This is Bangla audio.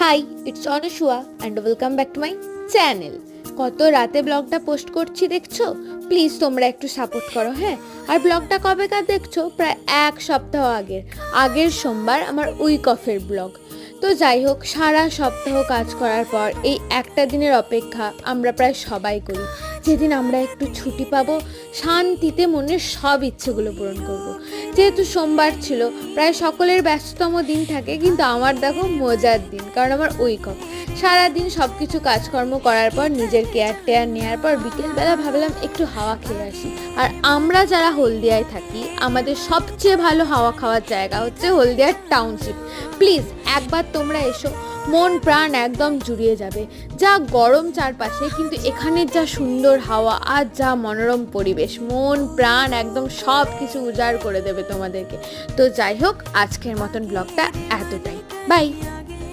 High, it's Anusuya and welcome back to my channel. কত রাতে ব্লগটা পোস্ট করছি দেখছো? প্লিজ তোমরা একটু সাপোর্ট করো, হ্যাঁ। আর ব্লগটা কবেকার দেখছো? প্রায় এক সপ্তাহ আগের সোমবার আমার উইক অফের ব্লগ। তো যাই হোক, সারা সপ্তাহ কাজ করার পর এই একটা দিনের অপেক্ষা আমরা প্রায় সবাই করি, যেদিন আমরা একটু ছুটি পাবো, শান্তিতে মনের সব ইচ্ছেগুলো পূরণ করব। যেহেতু সোমবার ছিল, প্রায় সকলের ব্যস্ততম দিন থাকে, কিন্তু আমার দেখো মজার দিন, কারণ আমার উইক অফ। সারাদিন সব কিছু কাজকর্ম করার পর নিজের কেয়ার নেওয়ার পর বিকেলবেলা ভাবলাম একটু হাওয়া খেয়ে আসি। আর আমরা যারা হলদিয়ায় থাকি, আমাদের সবচেয়ে ভালো হাওয়া খাওয়ার জায়গা হচ্ছে হলদিয়ার টাউনশিপ। প্লিজ একবার তোমরা এসো, মন প্রাণ একদম জুড়িয়ে যাবে। যা গরম চারপাশে, কিন্তু এখানের যা সুন্দর হাওয়া আর যা মনোরম পরিবেশ, মন প্রাণ একদম সব কিছু উজাড় করে দেবে তোমাদেরকে। তো যাই হোক, আজকের মতন ব্লগটা এতটাই। বাই।